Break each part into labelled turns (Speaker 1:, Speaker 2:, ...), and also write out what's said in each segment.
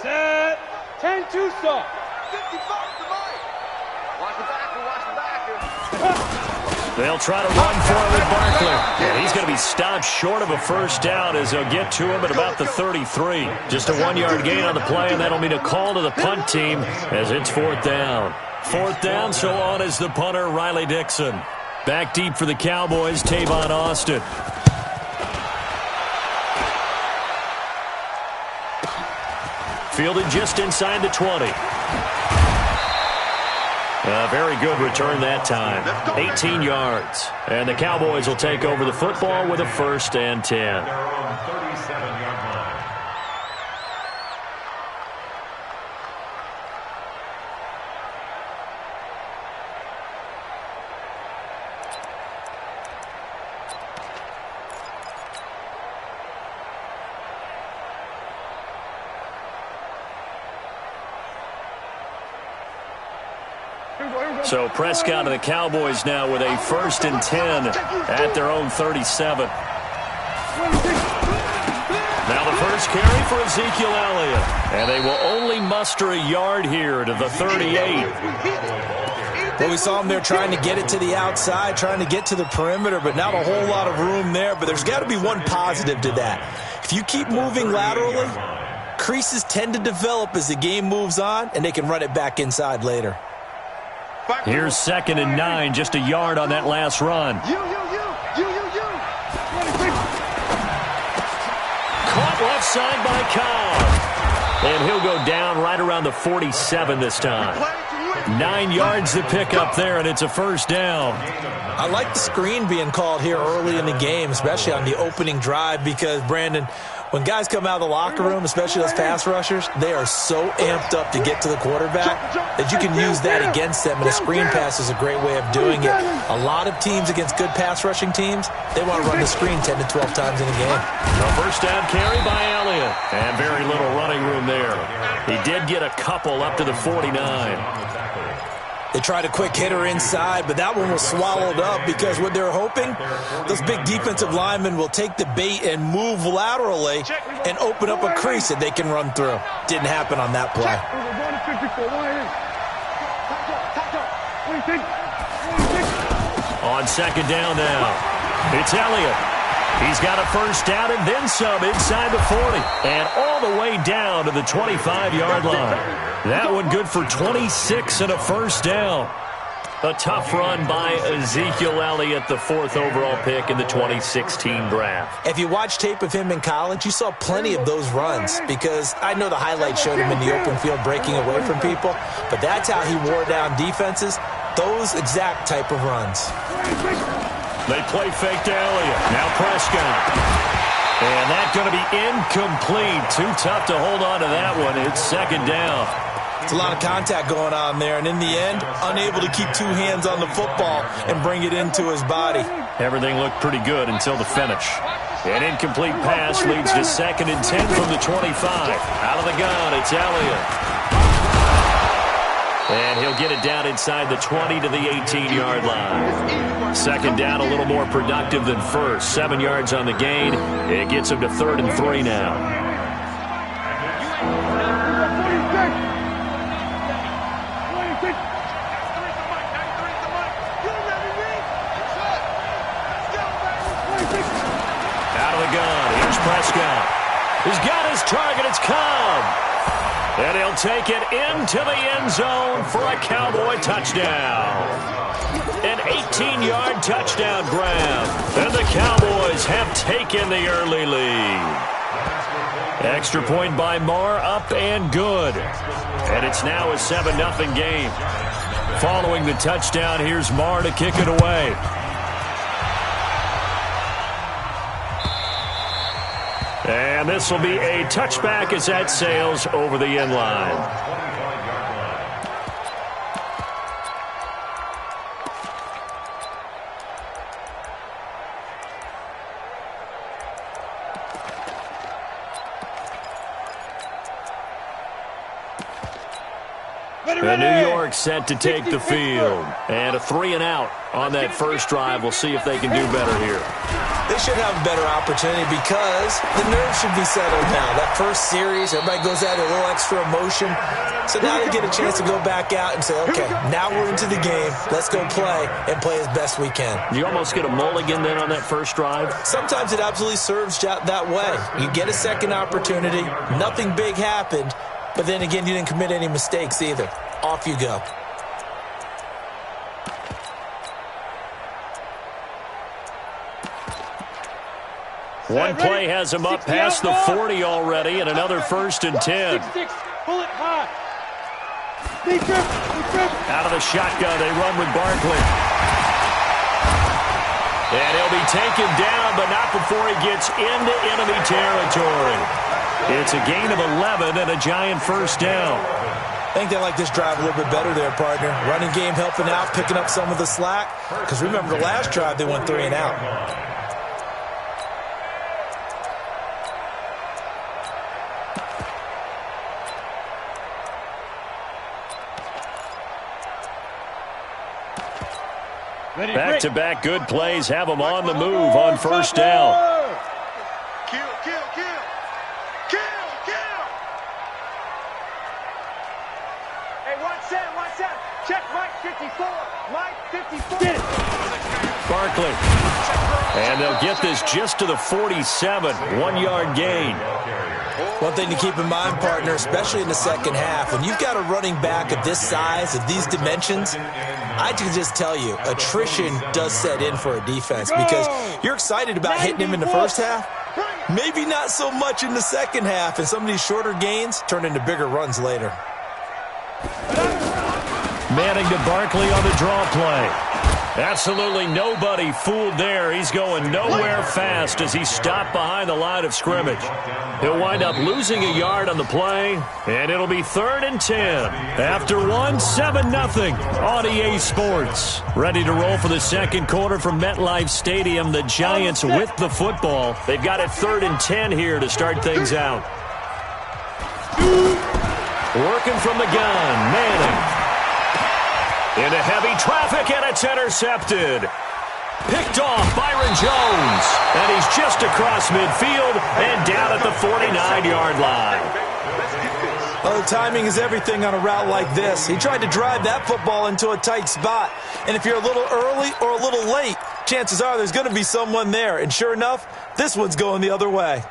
Speaker 1: Set. 10-2 stop.
Speaker 2: 55 to Mike. Watch the backer.
Speaker 3: They'll try to run for it with Barkley. And he's going to be stopped short of a first down as they'll get to him at about the 33. Just a 1-yard gain on the play, and that'll mean a call to the punt team as it's 4th down. 4th down, so on is the punter, Riley Dixon. Back deep for the Cowboys, Tavon Austin. Fielded just inside the 20. A very good return that time. 18 yards. And the Cowboys will take over the football with a 1st and 10. So Prescott and the Cowboys now with a 1st and 10 at their own 37. Now the first carry for Ezekiel Elliott. And they will only muster a yard here to the 38.
Speaker 4: Well, we saw him there trying to get it to the outside, trying to get to the perimeter, but not a whole lot of room there. But there's got to be one positive to that. If you keep moving laterally, creases tend to develop as the game moves on, and they can run it back inside later.
Speaker 3: Here's 2nd and 9, just a yard on that last run. Caught left side by Cobb. And he'll go down right around the 47 this time. 9 yards to pick up there, and it's a 1st down.
Speaker 4: I like the screen being called here early in the game, especially on the opening drive, because, Brandon, when guys come out of the locker room, especially those pass rushers, they are so amped up to get to the quarterback that you can use that against them, and a screen pass is a great way of doing it. A lot of teams against good pass rushing teams, they want to run the screen 10 to 12 times in a game.
Speaker 3: A 1st down carry by Elliott, and very little running room there. He did get a couple up to the 49.
Speaker 4: They tried a quick hitter inside, but that one was swallowed up because what they're hoping, those big defensive linemen will take the bait and move laterally and open up a crease that they can run through. Didn't happen on that play.
Speaker 3: On 2nd down now, it's Elliott. He's got a 1st down and then some inside the 40. And all the way down to the 25-yard line. That one good for 26 and a 1st down. A tough run by Ezekiel Elliott, the 4th overall pick in the 2016 draft.
Speaker 4: If you watch tape of him in college, you saw plenty of those runs because I know the highlights showed him in the open field breaking away from people, but that's how he wore down defenses, those exact type of runs.
Speaker 3: They play fake to Elliott. Now Prescott. And that's going to be incomplete. Too tough to hold on to that one. It's 2nd down.
Speaker 4: It's a lot of contact going on there, and in the end, unable to keep 2 hands on the football and bring it into his body.
Speaker 3: Everything looked pretty good until the finish. An incomplete pass leads to 2nd and 10 from the 25. Out of the gun, it's Elliott. And he'll get it down inside the 20 to the 18-yard line. 2nd down, a little more productive than 1st. 7 yards on the gain. It gets him to 3rd and 3 now. Out of the gun, here's Prescott. He's got his target, it's Cobb. And he'll take it into the end zone for a Cowboy touchdown. An 18-yard touchdown grab. And the Cowboys have taken the early lead. Extra point by Marr, up and good. And it's now a 7-0 game. Following the touchdown, here's Marr to kick it away. And this will be a touchback as that sails over the end line. And New York set to take the field. And a 3-and-out on that first drive. We'll see if they can do better here.
Speaker 4: They should have a better opportunity because the nerves should be settled now. That first series, everybody goes out a little extra emotion. So now they get a chance to go back out and say, okay, now we're into the game. Let's go play and play as best we can.
Speaker 3: You almost get a mulligan then on that first drive?
Speaker 4: Sometimes it absolutely serves that way. You get a second opportunity. Nothing big happened. But then again, you didn't commit any mistakes either. Off you go.
Speaker 3: One play has him up past the 40 already, and another 1st and 10.
Speaker 1: Pull it high.
Speaker 3: Out of the shotgun, they run with Barkley. And he'll be taken down, but not before he gets into enemy territory. It's a gain of 11 and a giant first down.
Speaker 4: I think they like this drive a little bit better there, partner. Running game helping out, picking up some of the slack. Because remember, the last drive, they went 3-and-out.
Speaker 3: Back-to-back good plays have them on the move on first down.
Speaker 2: Kill. Hey, watch that. Check Mike 54. Mike 54.
Speaker 1: Get it.
Speaker 3: Barkley. And they'll get this just to the 47. 1-yard gain.
Speaker 4: One thing to keep in mind, partner, especially in the second half, when you've got a running back of this size, of these dimensions, I can just tell you, attrition does set in for a defense because you're excited about hitting him in the first half. Maybe not so much in the second half, and some of these shorter gains turn into bigger runs later.
Speaker 3: Manning to Barkley on the draw play. Absolutely nobody fooled there. He's going nowhere fast as he's stopped behind the line of scrimmage. He'll wind up losing a yard on the play, and it'll be 3rd and 10. After 7-0 on EA Sports. Ready to roll for the second quarter from MetLife Stadium. The Giants with the football. They've got it 3rd and 10 here to start things out. Working from the gun, Manning. Into heavy traffic, and it's intercepted. Picked off Byron Jones. And he's just across midfield and down at the 49-yard line.
Speaker 4: Well, the timing is everything on a route like this. He tried to drive that football into a tight spot. And if you're a little early or a little late, chances are there's going to be someone there. And sure enough, this one's going the other way.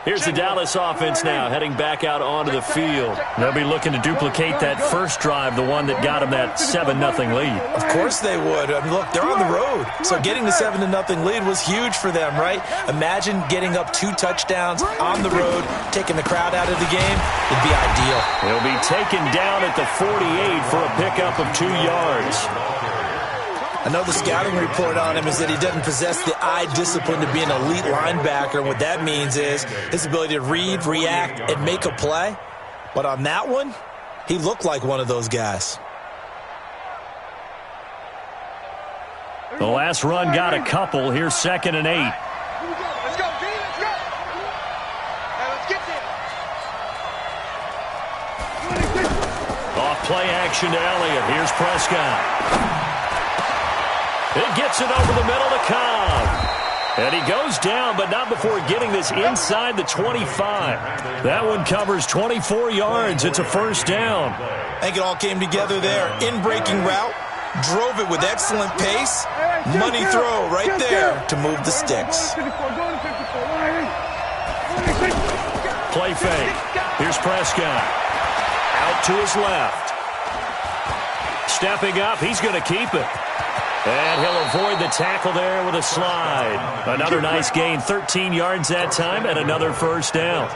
Speaker 3: Here's the Dallas offense now, heading back out onto the field. They'll be looking to duplicate that first drive, the one that got them that 7-0 lead.
Speaker 4: Of course they would. I mean, look, they're on the road. So getting the 7-0 lead was huge for them, right? Imagine getting up 2 touchdowns on the road, taking the crowd out of the game. It'd be ideal.
Speaker 3: He'll be taken down at the 48 for a pickup of 2 yards.
Speaker 4: I know the scouting report on him is that he doesn't possess the eye discipline to be an elite linebacker. And what that means is his ability to read, react, and make a play. But on that one, he looked like one of those guys.
Speaker 3: The last run got a couple. Here's 2nd and 8.
Speaker 2: Let's go, D. Let's go. Hey, let's get there.
Speaker 3: Off play action to Elliott. Here's Prescott. It gets it over the middle to Cobb. And he goes down, but not before getting this inside the 25. That one covers 24 yards. It's a first down.
Speaker 4: I think it all came together there. In-breaking route. Drove it with excellent pace. Money throw right there to move the sticks.
Speaker 3: Play fake. Here's Prescott. Out to his left. Stepping up, he's going to keep it. And he'll avoid the tackle there with a slide. Another nice gain, 13 yards that time, and another first down.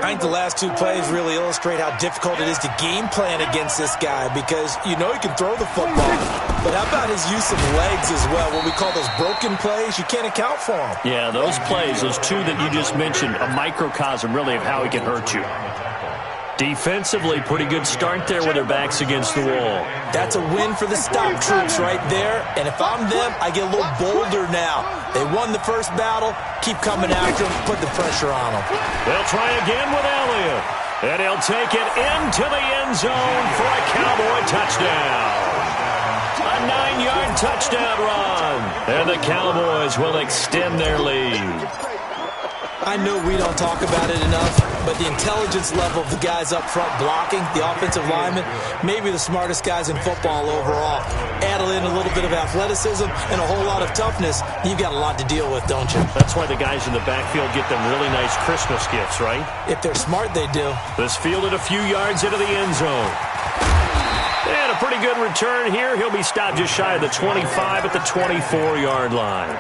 Speaker 4: I think the last 2 plays really illustrate how difficult it is to game plan against this guy because you know he can throw the football. But how about his use of legs as well? What we call those broken plays, you can't account for them.
Speaker 3: Yeah, those plays, those 2 that you just mentioned, a microcosm really of how he can hurt you. Defensively, pretty good start there with their backs against the wall.
Speaker 4: That's a win for the stop troops right there. And if I'm them, I get a little bolder now. They won the first battle. Keep coming after them. Put the pressure on them.
Speaker 3: They'll try again with Elliott. And he'll take it into the end zone for a Cowboy touchdown. A 9-yard touchdown run. And the Cowboys will extend their lead.
Speaker 4: I know we don't talk about it enough, but the intelligence level of the guys up front blocking, the offensive linemen, maybe the smartest guys in football overall. Add in a little bit of athleticism and a whole lot of toughness, you've got a lot to deal with, don't you?
Speaker 3: That's why the guys in the backfield get them really nice Christmas gifts, right?
Speaker 4: If they're smart, they do.
Speaker 3: This fielded a few yards into the end zone. And a pretty good return here. He'll be stopped just shy of the 25 at the 24-yard line.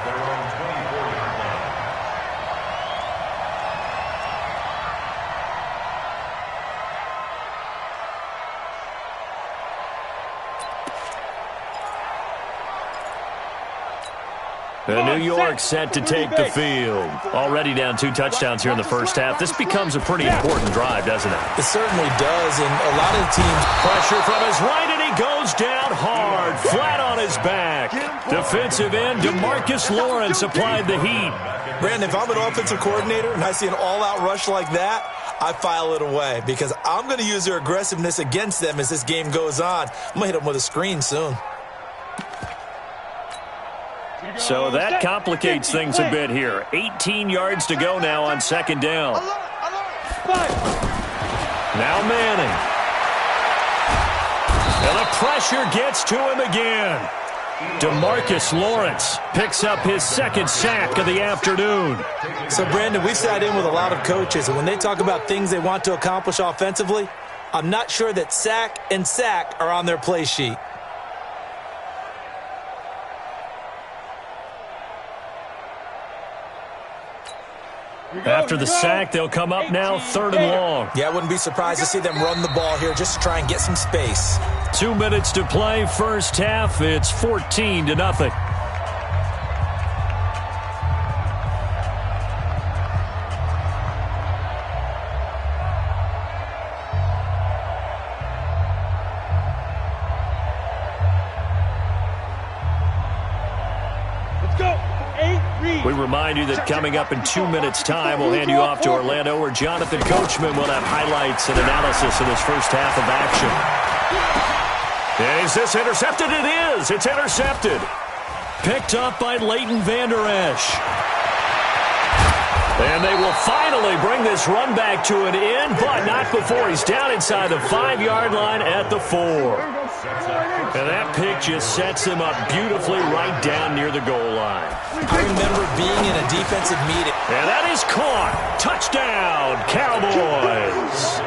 Speaker 3: And New York set to take the field. Already down 2 touchdowns here in the first half. This becomes a pretty important drive, doesn't it?
Speaker 4: It certainly does, and a lot of teams...
Speaker 3: Pressure from his right, and he goes down hard, flat on his back. Defensive end, DeMarcus Lawrence applied the heat.
Speaker 4: Brandon, if I'm an offensive coordinator and I see an all-out rush like that, I file it away because I'm going to use their aggressiveness against them as this game goes on. I'm going to hit them with a screen soon.
Speaker 3: So that complicates things a bit here. 18 yards to go now on second down. Now Manning. And the pressure gets to him again. DeMarcus Lawrence picks up his second sack of the afternoon.
Speaker 4: So, Brandon, we've sat in with a lot of coaches, and when they talk about things they want to accomplish offensively, I'm not sure that sack and sack are on their play sheet.
Speaker 3: After the sack, they'll come up now 3rd and long.
Speaker 4: Yeah, I wouldn't be surprised to see them run the ball here just to try and get some space.
Speaker 3: 2 minutes to play, first half. It's 14-0. We remind you that coming up in 2 minutes' time, we'll hand you off to Orlando, where Jonathan Coachman will have highlights and analysis of this first half of action. And is this intercepted? It is. It's intercepted. Picked up by Leighton Vander Esch. And they will finally bring this run back to an end, but not before he's down inside the 5-yard line at the 4. And that pick just sets him up beautifully right down near the goal line.
Speaker 4: I remember being in a defensive meeting.
Speaker 3: And that is caught. Touchdown, Cowboys.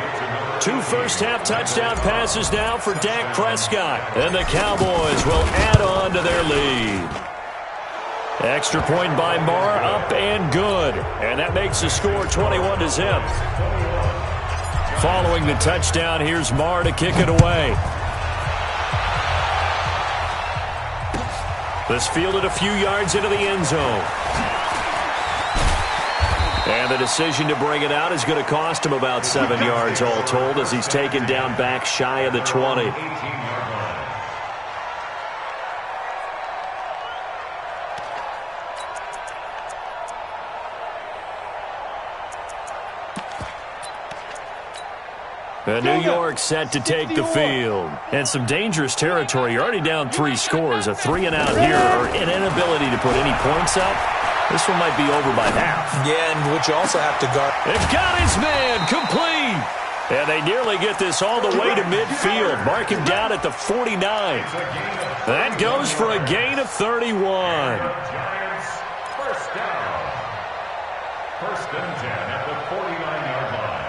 Speaker 3: 2 first-half touchdown passes now for Dak Prescott. And the Cowboys will add on to their lead. Extra point by Marr, up and good. And that makes the score 21-0. Following the touchdown, here's Marr to kick it away. This fielded a few yards into the end zone. And the decision to bring it out is going to cost him about 7 yards all told as he's taken down back shy of the 20. And New York set to take the field. And some dangerous territory. You're already down 3 scores. A 3-and-out here, or an inability to put any points up. This one might be over by half.
Speaker 4: Yeah, and what you also have to guard.
Speaker 3: They've got his man complete. And they nearly get this all the way to midfield. Mark him down at the 49. That goes for a gain of 31.
Speaker 5: First down. 1st and 10 at the 49-yard line.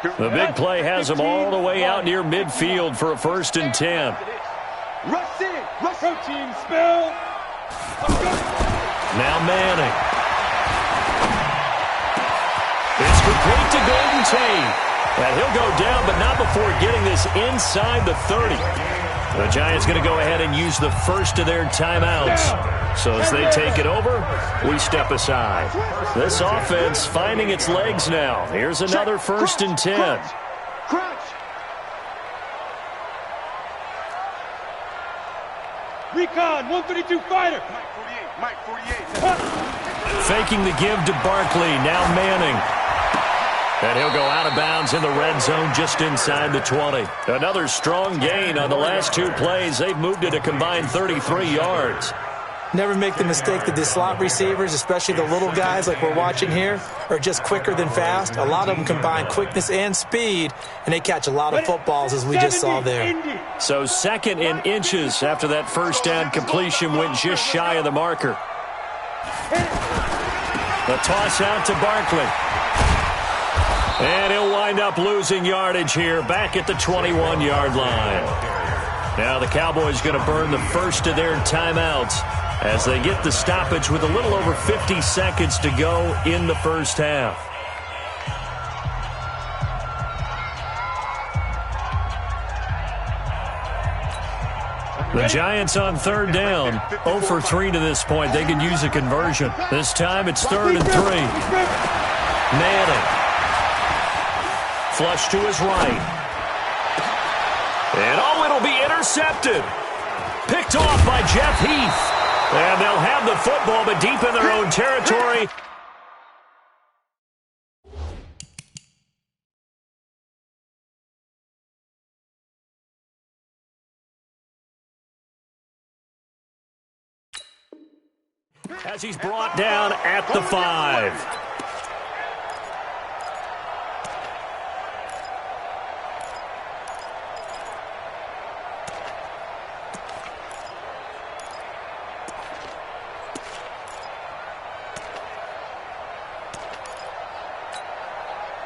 Speaker 3: The big play has them all the way out near midfield for a 1st and 10.
Speaker 1: Rush in. Rush. Protein spill.
Speaker 3: Now Manning. It's complete to Golden Tate. And he'll go down, but not before getting this inside the 30. The Giants going to go ahead and use the first of their timeouts. So as they take it over, we step aside. This offense finding its legs now. Here's another 1st and 10.
Speaker 1: Recon, 132 fighter.
Speaker 2: Mike 48.
Speaker 3: Faking the give to Barkley. Now Manning. And he'll go out of bounds in the red zone just inside the 20. Another strong gain on the last two plays. They've moved it a combined 33 yards.
Speaker 4: Never make the mistake that the slot receivers, especially the little guys like we're watching here, are just quicker than fast. A lot of them combine quickness and speed, and they catch a lot of footballs, as we just saw there.
Speaker 3: So second in inches after that first down completion went just shy of the marker. The toss out to Barkley. And he'll wind up losing yardage here back at the 21-yard line. Now the Cowboys going to burn the first of their timeouts as they get the stoppage with a little over 50 seconds to go in the first half. The Giants on third down, 0 for 3 to this point. They can use a conversion. This time it's 3rd and 3. Madden. Flush to his right. And oh, it'll be intercepted. Picked off by Jeff Heath. And they'll have the football, but deep in their own territory. As he's brought down at the 5.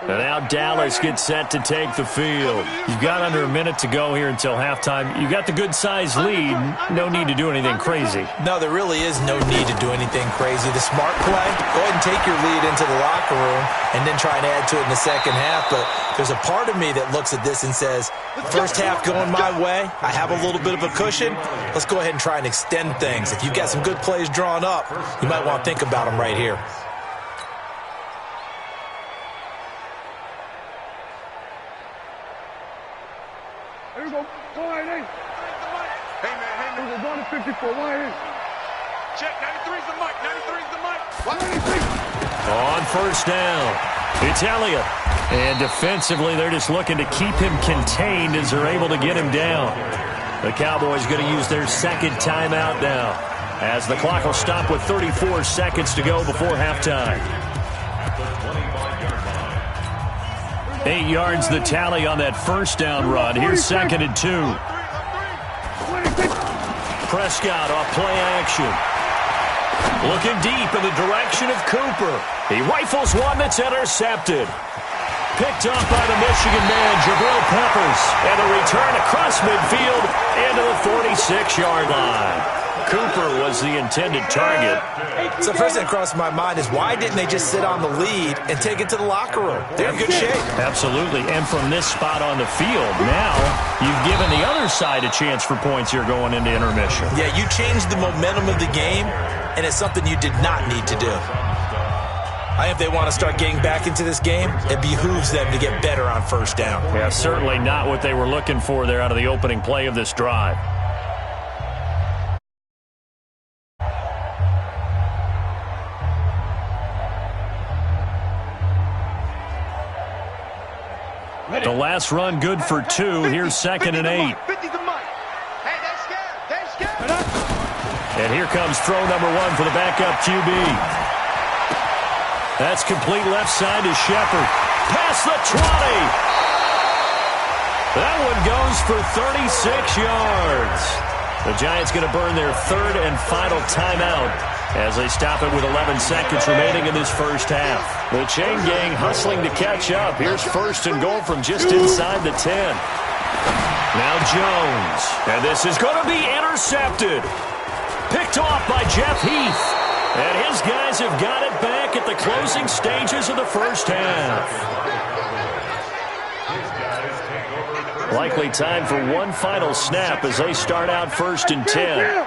Speaker 3: And now Dallas gets set to take the field. You've got under a minute to go here until halftime. You've got the good-sized lead. No need to do anything crazy.
Speaker 4: No, there really is no need to do anything crazy. The smart play, go ahead and take your lead into the locker room and then try and add to it in the second half. But there's a part of me that looks at this and says, first half going my way, I have a little bit of a cushion. Let's go ahead and try and extend things. If you've got some good plays drawn up, you might want to think about them right here.
Speaker 1: Here we go. Go ahead, hey.
Speaker 2: Hey, man.
Speaker 1: We're going to 54. Why is?
Speaker 2: Check. 93's the mic. 93's the mic.
Speaker 3: On first down, it's Elliott. And defensively, they're just looking to keep him contained as they're able to get him down. The Cowboys going to use their second timeout now, as the clock will stop with 34 seconds to go before halftime. 8 yards the tally on that first down run. Here's 2nd and 2. Prescott off play action. Looking deep in the direction of Cooper. He rifles one that's intercepted. Picked up by the Michigan man, Jabril Peppers. And a return across midfield into the 46-yard line. Cooper was the intended target.
Speaker 4: So first thing that crossed my mind is why didn't they just sit on the lead and take it to the locker room? They're in good shape.
Speaker 3: Absolutely. And from this spot on the field, now you've given the other side a chance for points here going into intermission.
Speaker 4: Yeah, you changed the momentum of the game, and it's something you did not need to do. I think if they want to start getting back into this game, it behooves them to get better on first down.
Speaker 3: Yeah, certainly not what they were looking for there out of the opening play of this drive. The last run good for 2. Here's 2nd and 8. And here comes throw number 1 for the backup QB. That's complete left side to Shepard. Past the 20. That one goes for 36 yards. The Giants going to burn their 3rd and final timeout as they stop it with 11 seconds remaining in this first half. The chain gang hustling to catch up. Here's 1st and goal from just inside the 10. Now Jones. And this is going to be intercepted. Picked off by Jeff Heath. And his guys have got it back at the closing stages of the first half. Likely time for one final snap as they start out 1st and 10.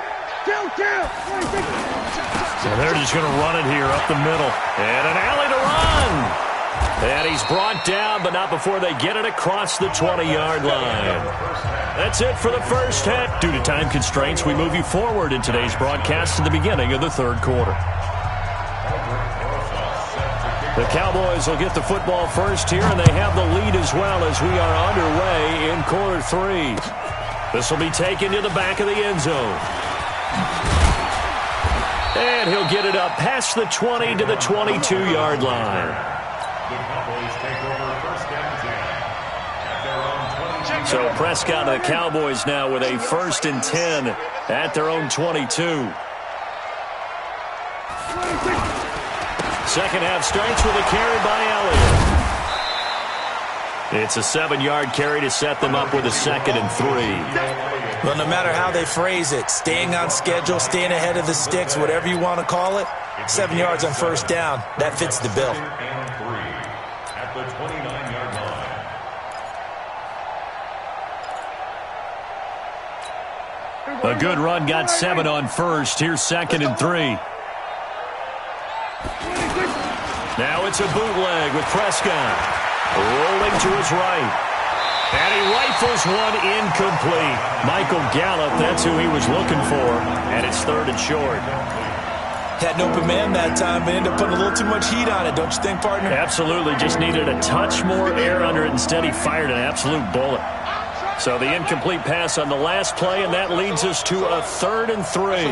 Speaker 3: So they're just going to run it here up the middle. And an alley to run. And he's brought down, but not before they get it across the 20-yard line. That's it for the first half. Due to time constraints, we move you forward in today's broadcast to the beginning of the third quarter. The Cowboys will get the football first here, and they have the lead as well as we are underway in quarter three. This will be taken to the back of the end zone. And he'll get it up past the 20 to the 22-yard line.
Speaker 5: The Cowboys take over first and 10 at their own 22.
Speaker 3: So Prescott and the Cowboys now with a 1st and 10 at their own 22. Second half starts with a carry by Elliott. It's a 7-yard carry to set them up with a 2nd and 3.
Speaker 4: Well, no matter how they phrase it, staying on schedule, staying ahead of the sticks, whatever you want to call it, 7 yards on first down, that fits the bill.
Speaker 5: And 3 at the 29-yard line.
Speaker 3: A good run got 7 on first. Here's 2nd and 3. Now it's a bootleg with Prescott. Rolling to his right. And he rifles one incomplete. Michael Gallup, that's who he was looking for. And it's 3rd and short.
Speaker 4: Had an open man that time, but ended up putting a little too much heat on it, don't you think, partner?
Speaker 3: Absolutely. Just needed a touch more air under it. Instead, he fired an absolute bullet. So the incomplete pass on the last play, and that leads us to a 3rd and 3.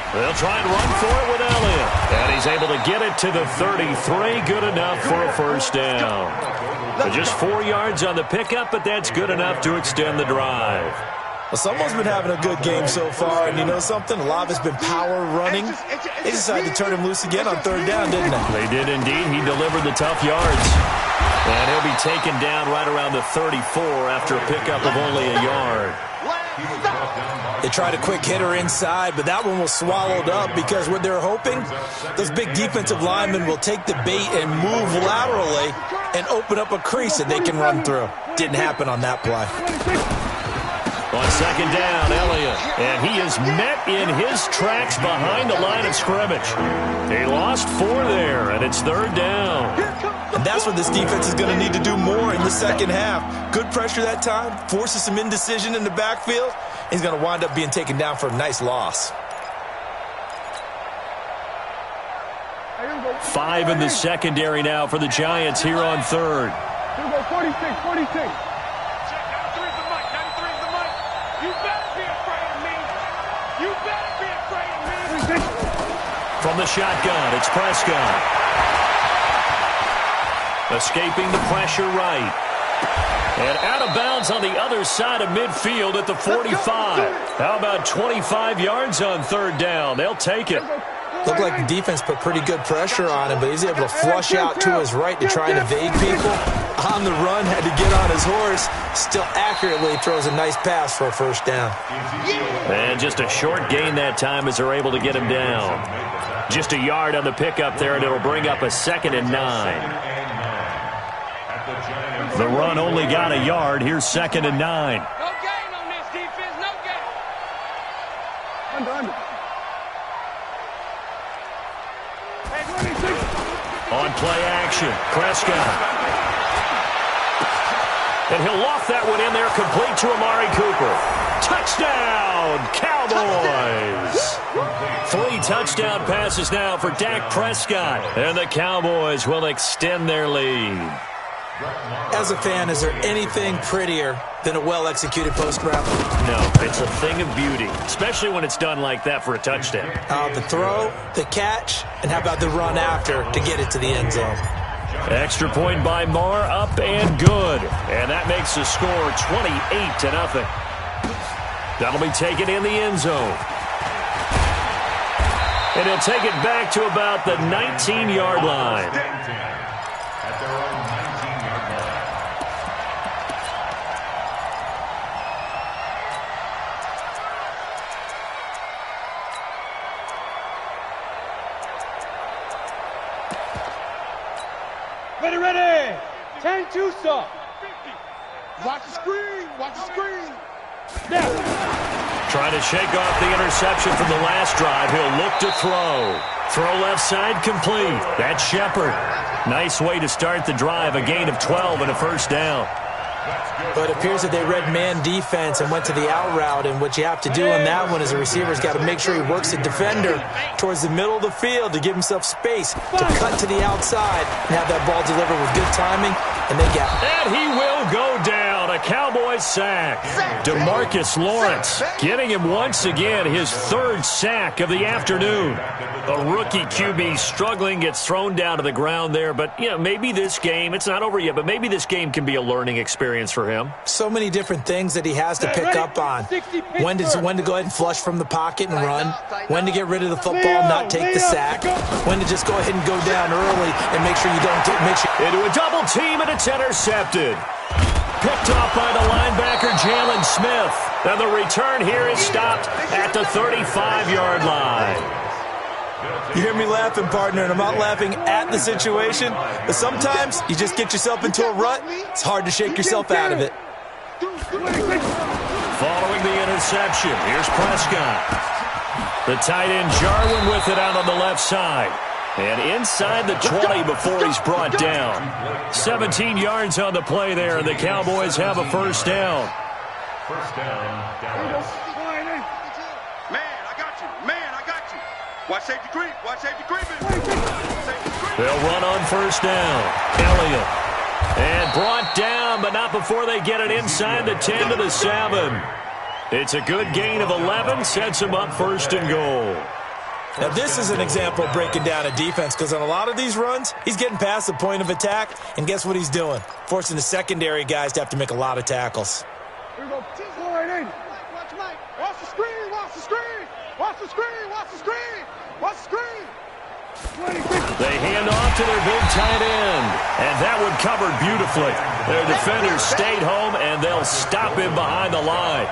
Speaker 3: They'll try and run for it with Elliott. And he's able to get it to the 33. Good enough for a first down. So just 4 yards on the pickup, but that's good enough to extend the drive.
Speaker 4: Well, someone's been having a good game so far, and you know something? A lot of it's been power running. They decided to turn him loose again on 3rd down, didn't they?
Speaker 3: They did indeed. He delivered the tough yards. And he'll be taken down right around the 34 after a pickup of only a yard.
Speaker 4: They tried a quick hitter inside, but that one was swallowed up because what they're hoping, those big defensive linemen will take the bait and move laterally and open up a crease that they can run through. Didn't happen on that play.
Speaker 3: On 2nd down, Elliott. And he is met in his tracks behind the line of scrimmage. He lost 4 there, and it's 3rd down.
Speaker 4: And that's what this defense is going to need to do more in the second half. Good pressure that time, forces some indecision in the backfield. He's going to wind up being taken down for a nice loss.
Speaker 3: 5 in the secondary now for the Giants here on 3rd.
Speaker 1: Here we go, 46, 46.
Speaker 3: From the shotgun, it's Prescott. Escaping the pressure right. And out of bounds on the other side of midfield at the 45. How about 25 yards on 3rd down? They'll take it.
Speaker 4: Looked like the defense put pretty good pressure on him, but he's able to flush out to his right to try and evade people. On the run, had to get on his horse. Still accurately throws a nice pass for a first down.
Speaker 3: And just a short gain that time as they're able to get him down. Just a yard on the pickup there, and it'll bring up a 2nd and 9. The run only got a yard. Here's 2nd and 9.
Speaker 2: No gain on this defense, no gain.
Speaker 1: Under.
Speaker 3: On play action, Prescott. And he'll loft that one in there, complete to Amari Cooper. Touchdown, Cowboys! 3 touchdown passes now for Dak Prescott. And the Cowboys will extend their lead.
Speaker 4: As a fan, is there anything prettier than a well-executed post route?
Speaker 3: No, it's a thing of beauty, especially when it's done like that for a touchdown.
Speaker 4: The throw, the catch, and how about the run after to get it to the end zone?
Speaker 3: Extra point by Marr, up and good. And that makes the score 28-0. That'll be taken in the end zone. And he'll take it back to about the 19-yard line.
Speaker 5: At their own 19-yard line.
Speaker 1: Ready. 10-2 stop. Watch the screen. Now.
Speaker 3: Trying to shake off the interception from the last drive. He'll look to throw. Throw left side complete. That's Shepard. Nice way to start the drive. A gain of 12 and a first down.
Speaker 4: But it appears that they read man defense and went to the out route, and what you have to do on that one is a receiver's got to make sure he works the defender towards the middle of the field to give himself space to cut to the outside and have that ball delivered with good timing, and they get it.
Speaker 3: And he will go down. A Cowboys sack. DeMarcus Lawrence getting him once again his third sack of the afternoon. A rookie QB struggling, gets thrown down to the ground there, but maybe this game, it's not over yet, but maybe this game can be a learning experience for him.
Speaker 4: So many different things that he has to pick up on. When to go ahead and flush from the pocket and run. When to get rid of the football, not take the sack. When to just go ahead and go down early and make sure you don't
Speaker 3: into a double team, and it's intercepted. Picked off by the linebacker, Jalen Smith. And the return here is stopped at the 35-yard line.
Speaker 4: You hear me laughing, partner, and I'm not laughing at the situation, but sometimes you just get yourself into a rut. It's hard to shake yourself out of it.
Speaker 3: Following the interception, here's Prescott. The tight end, Jarwin, with it out on the left side. And inside the 20 before he's brought down. 17 yards on the play there, and the Cowboys have a first down.
Speaker 5: First down, Dallas.
Speaker 2: Man, I got you. Man, I got you. Watch safety creep. Watch safety creeping.
Speaker 3: They'll run on first down. Elliott. And brought down, but not before they get it inside the 10 to the 7. It's a good gain of 11. Sets him up first and goal.
Speaker 4: Now, this is an example of breaking down a defense, because on a lot of these runs, he's getting past the point of attack, and guess what he's doing? Forcing the secondary guys to have to make a lot of tackles.
Speaker 1: Here we go. Right in. Watch Mike. Watch the screen. Watch the screen. Watch the screen. Watch the screen. Watch the screen.
Speaker 3: They hand off to their big tight end, and that one covered beautifully. Their defenders stayed home, and they'll stop him behind the line.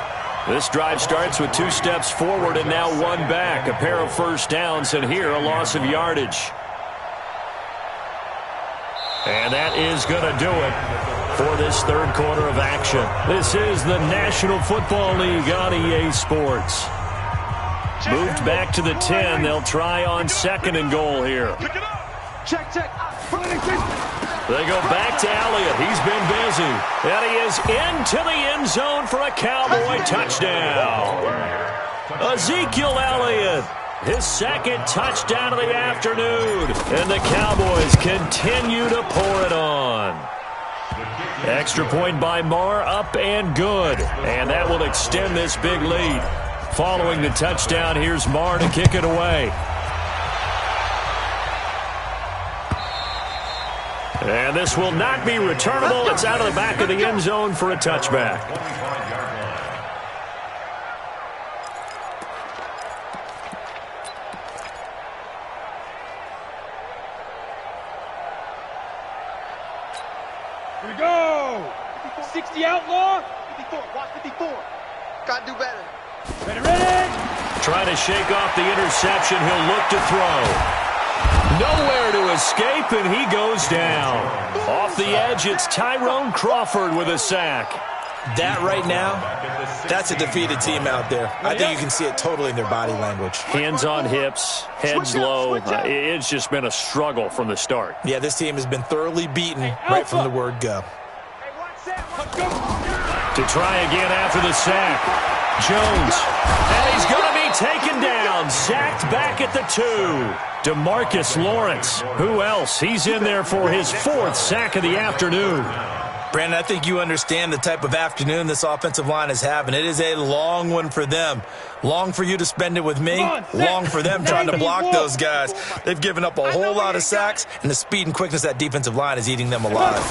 Speaker 3: This drive starts with 2 steps forward and now 1 back. A pair of first downs, and here a loss of yardage. And that is going to do it for this third quarter of action. This is the National Football League on EA Sports. Moved back to the 10. They'll try on second and goal here.
Speaker 1: Check.
Speaker 3: They go back to Elliott. He's been busy. And he is into the end zone for a Cowboy touchdown. Ezekiel Elliott, his second touchdown of the afternoon. And the Cowboys continue to pour it on. Extra point by Marr, up and good. And that will extend this big lead. Following the touchdown, here's Marr to kick it away. And this will not be returnable. It's out of the back of the end zone for a touchback.
Speaker 1: Here we go. 60 outlaw.
Speaker 2: 54. Watch 54. Gotta do better.
Speaker 1: Ready.
Speaker 3: Trying to shake off the interception. He'll look to throw. Nowhere to escape, and he goes down. Off the edge, it's Tyrone Crawford with a sack.
Speaker 4: That right now, that's a defeated team out there. I think you can see it totally in their body language.
Speaker 3: Hands on hips, heads low. It's just been a struggle from the start.
Speaker 4: Yeah, this team has been thoroughly beaten right from the word go.
Speaker 3: To try again after the sack. Jones. And he's going to be taken down. Sacked back at the 2. DeMarcus Lawrence. Who else? He's in there for his 4th sack of the afternoon.
Speaker 4: Brandon, I think you understand the type of afternoon this offensive line is having. It is a long one for them. Long for you to spend it with me. Long for them trying to block those guys. They've given up a whole lot of sacks, and the speed and quickness of that defensive line is eating them alive.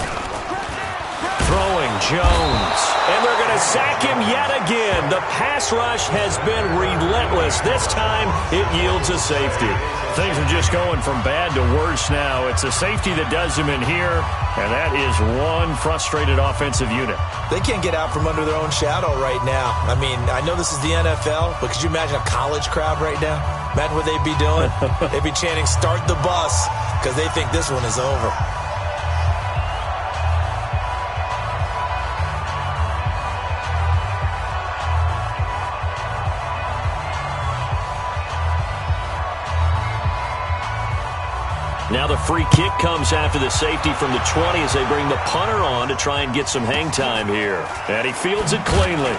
Speaker 3: Throwing Jones. And they're going to sack him yet again. The pass rush has been relentless. This time, it yields a safety. Things are just going from bad to worse now. It's a safety that does him in here, and that is one frustrated offensive unit.
Speaker 4: They can't get out from under their own shadow right now. I mean, I know this is the NFL, but could you imagine a college crowd right now? Imagine what they'd be doing. They'd be chanting, "Start the bus," because they think this one is over.
Speaker 3: Now the free kick comes after the safety from the 20 as they bring the punter on to try and get some hang time here. And he fields it cleanly.